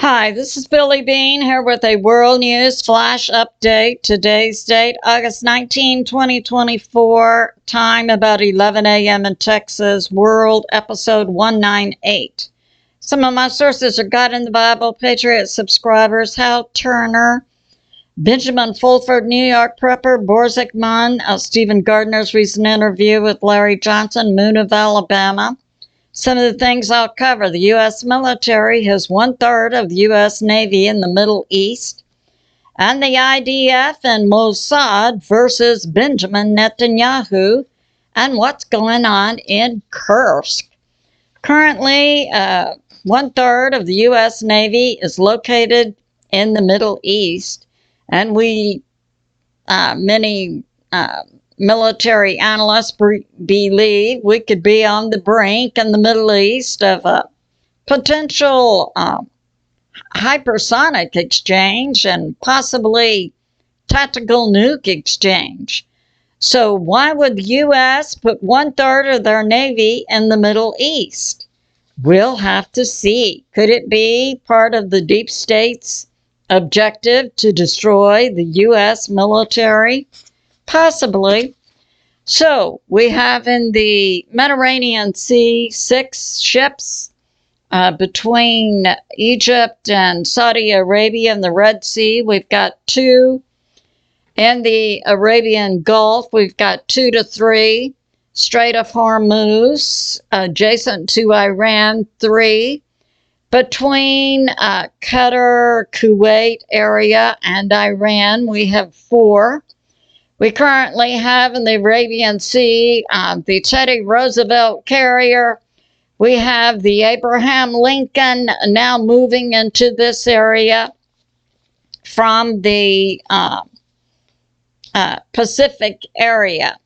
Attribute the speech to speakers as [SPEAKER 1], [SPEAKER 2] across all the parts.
[SPEAKER 1] Hi, this is Billie Beene here with a World News Flash Update. Today's date, August 19, 2024. Time about 11 a.m. in Texas. World Episode 198. Some of my sources are God in the Bible, Patriot Subscribers, Hal Turner, Benjamin Fulford, New York Prepper, BORZIKKMAN, Stephen Gardner's recent interview with Larry Johnson, Moon of Alabama. Some of the things I'll cover: the U.S. military has 1/3 of the U.S. Navy in the Middle East, and the IDF and MOSSAD versus Benjamin Netanyahu, and what's going on in KURSK. Currently, 1/3 of the U.S. Navy is located in the Middle East, and many military analysts believe we could be on the brink in the Middle East of a potential hypersonic exchange and possibly tactical nuke exchange. So why would the U.S. put 1/3 of their Navy in the Middle East? We'll have to see. Could it be part of the deep state's objective to destroy the U.S. military? Possibly. So we have in the Mediterranean Sea 6 ships between Egypt and Saudi Arabia and the Red Sea. We've got 2 in the Arabian Gulf. We've got 2 to 3. Strait of Hormuz, adjacent to Iran, 3. Between Qatar, Kuwait area, and Iran, we have 4. We currently have in the Arabian Sea the Teddy Roosevelt carrier. We have the Abraham Lincoln now moving into this area from the Pacific area.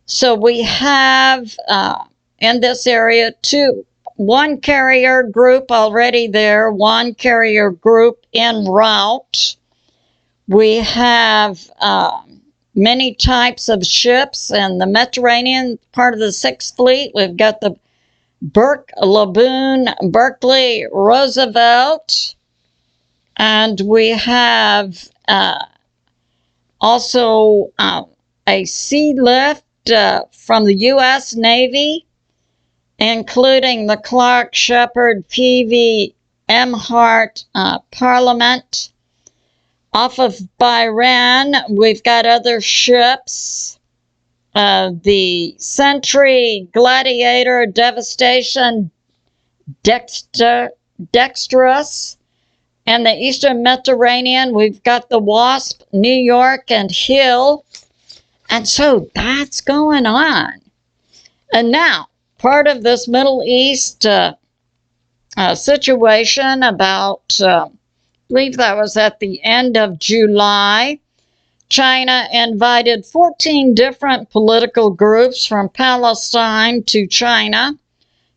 [SPEAKER 1] So we have in this area 1 carrier group already there, 1 carrier group en route. We have many types of ships in the Mediterranean, part of the 6th Fleet. We've got the Berkeley Roosevelt, and we have also a sea lift from the U.S. Navy, including the Clark Shepard P.V. Emhart Parliament. Off of Bahrain, we've got other ships. The Sentry, Gladiator, Devastation, Dexterous. In the Eastern Mediterranean, we've got the Wasp, New York, and Hill. And so that's going on. And now, part of this Middle East situation about... I believe that was at the end of July. China invited 14 different political groups from Palestine to China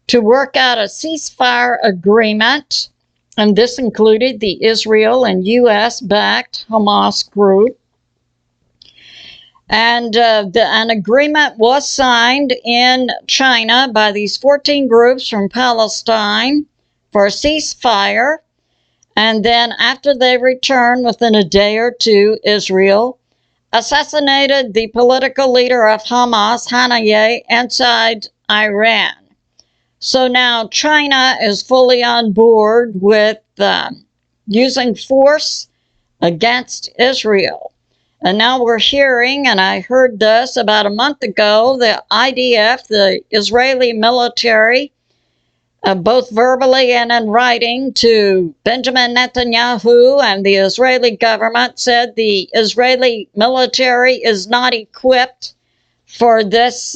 [SPEAKER 1] to work out a ceasefire agreement, and this included the Israel and U.S.-backed Hamas group. And an agreement was signed in China by these 14 groups from Palestine for a ceasefire. And then after they returned, within a day or two, Israel assassinated the political leader of Hamas, Haniyeh, inside Iran. So now China is fully on board with using force against Israel. And now we're hearing, and I heard this about a month ago, the IDF, the Israeli military, both verbally and in writing to Benjamin Netanyahu and the Israeli government, said the Israeli military is not equipped for this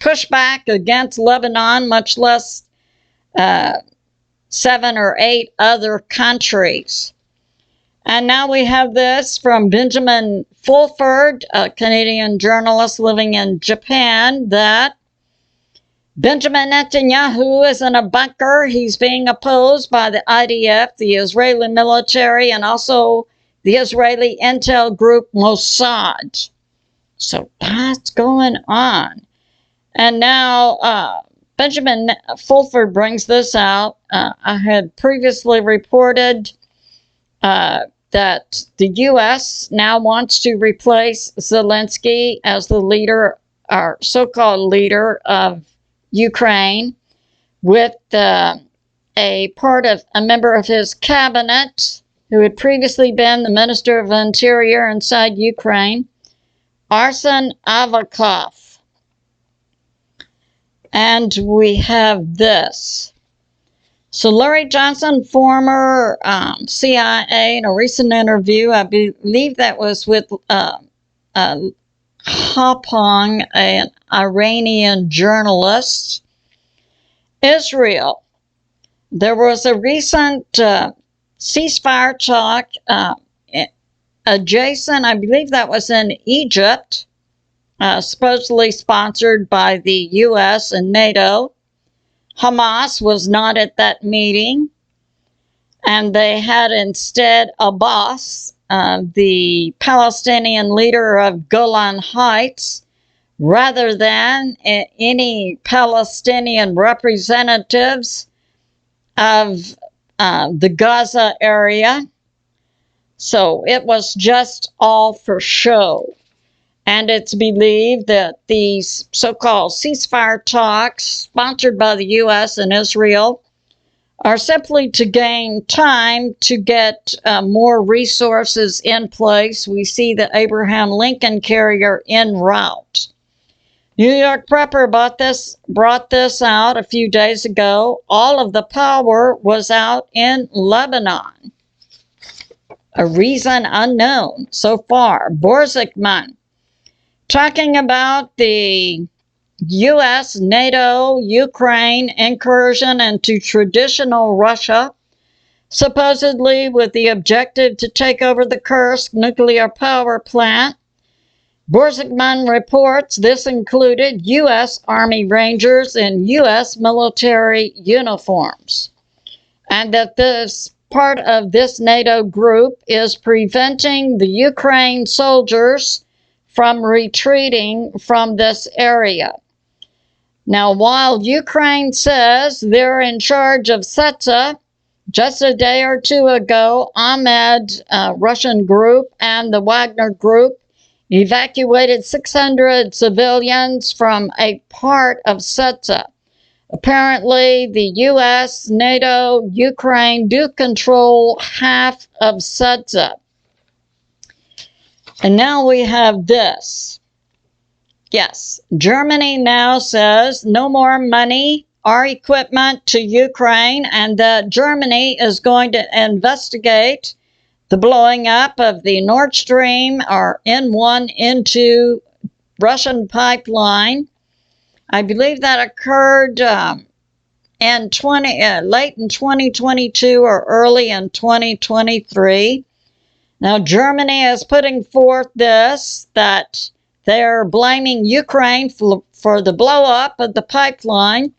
[SPEAKER 1] pushback against Lebanon, much less 7 or 8 other countries. And now we have this from Benjamin Fulford, a Canadian journalist living in Japan, that Benjamin Netanyahu is in a bunker. He's being opposed by the IDF, the Israeli military, and also the Israeli intel group Mossad. So that's going on. And now Benjamin Fulford brings this out. I had previously reported that the U.S. now wants to replace Zelensky as the leader, or so-called leader of Ukraine, with a member of his cabinet who had previously been the Minister of Interior inside Ukraine, Arsen Avakov. And we have this. So Larry Johnson, former CIA, in a recent interview, I believe that was with Hapong, an Iranian journalist. Israel. There was a recent ceasefire talk adjacent, I believe that was in Egypt, supposedly sponsored by the U.S. and NATO. Hamas was not at that meeting, and they had instead Abbas, the Palestinian leader of Golan Heights, rather than any Palestinian representatives of the Gaza area. So it was just all for show. And it's believed that these so-called ceasefire talks, sponsored by the U.S. and Israel, are simply to gain time to get more resources in place. We see the Abraham Lincoln carrier en route. New York Prepper brought this out a few days ago. All of the power was out in Lebanon. A reason unknown so far. BORZIKKMAN, talking about the U.S., NATO, Ukraine incursion into traditional Russia, supposedly with the objective to take over the Kursk nuclear power plant. BORZIKKMAN reports this included U.S. Army Rangers in U.S. military uniforms, and that this part of this NATO group is preventing the Ukraine soldiers from retreating from this area. Now, while Ukraine says they're in charge of Setsa, just a day or two ago, Ahmed, Russian group, and the Wagner group evacuated 600 civilians from a part of Setsa. Apparently, the U.S., NATO, Ukraine do control half of Setsa. And now we have this. Yes, Germany now says no more money or equipment to Ukraine, and that Germany is going to investigate the blowing up of the Nord Stream or N1, N2 Russian pipeline. I believe that occurred late in 2022 or early in 2023. Now, Germany is putting forth this, that they're blaming Ukraine for the blow up of the pipeline.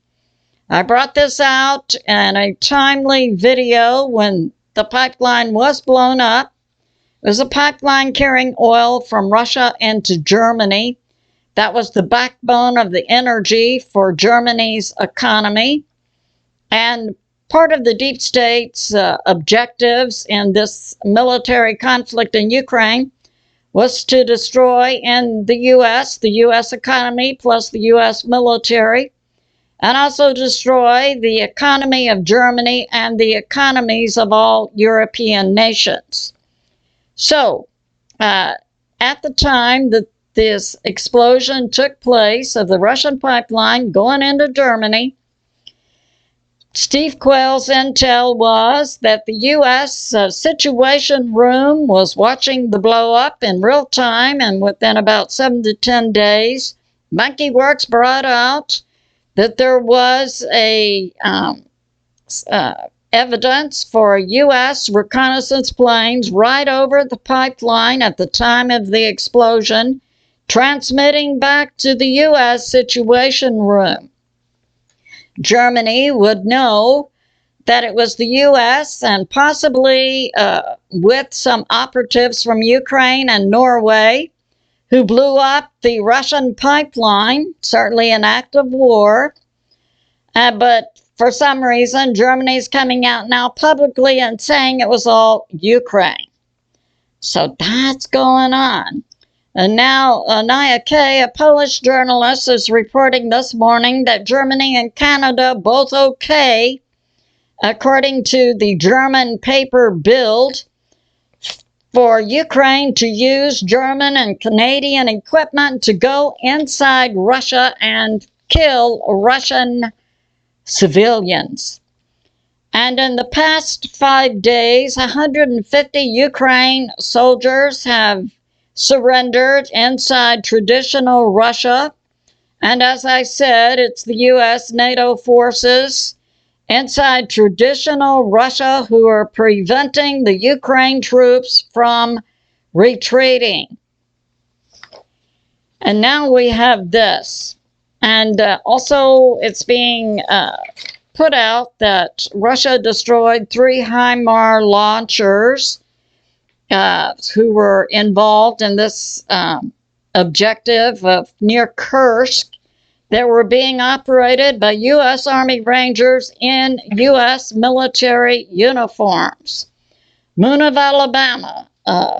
[SPEAKER 1] I brought this out in a timely video when the pipeline was blown up. It was a pipeline carrying oil from Russia into Germany. That was the backbone of the energy for Germany's economy. And part of the deep state's objectives in this military conflict in Ukraine was to destroy in the U.S. economy plus the U.S. military, and also destroy the economy of Germany and the economies of all European nations. So, at the time that this explosion took place of the Russian pipeline going into Germany, Steve Quayle's intel was that the U.S. Situation Room was watching the blow up in real time, and within about 7 to 10 days, WERX brought out that there was evidence for U.S. reconnaissance planes right over the pipeline at the time of the explosion, transmitting back to the U.S. Situation Room. Germany would know that it was the U.S. and possibly with some operatives from Ukraine and Norway who blew up the Russian pipeline, certainly an act of war. But for some reason, Germany's coming out now publicly and saying it was all Ukraine. So that's going on. And now Ania K, a Polish journalist, is reporting this morning that Germany and Canada both okay, according to the German paper Bild, for Ukraine to use German and Canadian equipment to go inside Russia and kill Russian civilians. And in the past 5 days, 150 Ukraine soldiers have surrendered inside traditional Russia. And as I said, it's the U.S. NATO forces inside traditional Russia who are preventing the Ukraine troops from retreating. And now we have this. And also it's being put out that Russia destroyed 3 HIMARS launchers who were involved in this objective near KURSK that were being operated by U.S. Army Rangers in U.S. military uniforms. Moon of Alabama,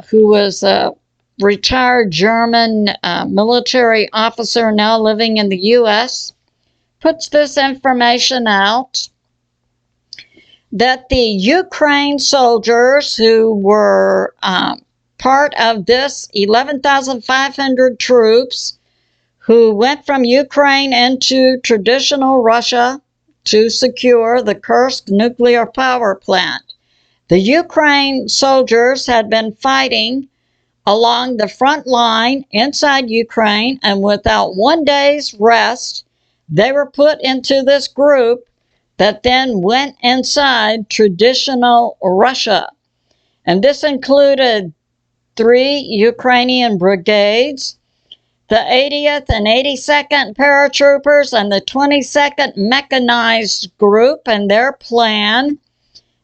[SPEAKER 1] who was a retired German military officer now living in the U.S., puts this information out that the Ukraine soldiers who were part of this 11,500 troops who went from Ukraine into traditional Russia to secure the Kursk nuclear power plant. The Ukraine soldiers had been fighting along the front line inside Ukraine, and without 1 day's rest, they were put into this group that then went inside traditional Russia. And this included 3 Ukrainian brigades, the 80th and 82nd paratroopers, and the 22nd mechanized group. And their plan,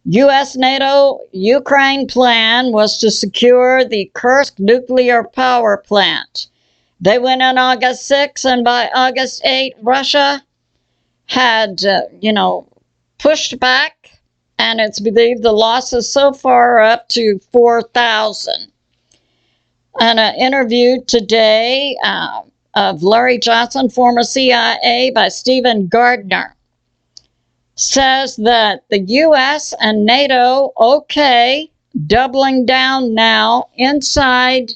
[SPEAKER 1] U.S. NATO Ukraine plan, was to secure the Kursk nuclear power plant. They went on August 6, and by August 8, Russia had, pushed back, and it's believed the losses so far are up to 4,000. And an interview today of Larry Johnson, former CIA, by Stephen Gardner, says that the U.S. and NATO okay, doubling down now inside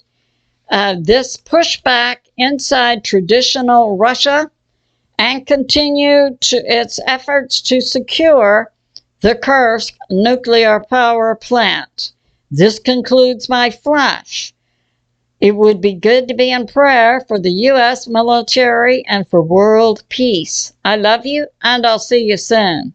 [SPEAKER 1] this pushback inside traditional Russia, and continue to its efforts to secure the Kursk nuclear power plant. This concludes my flash. It would be good to be in prayer for the U.S. military and for world peace. I love you, and I'll see you soon.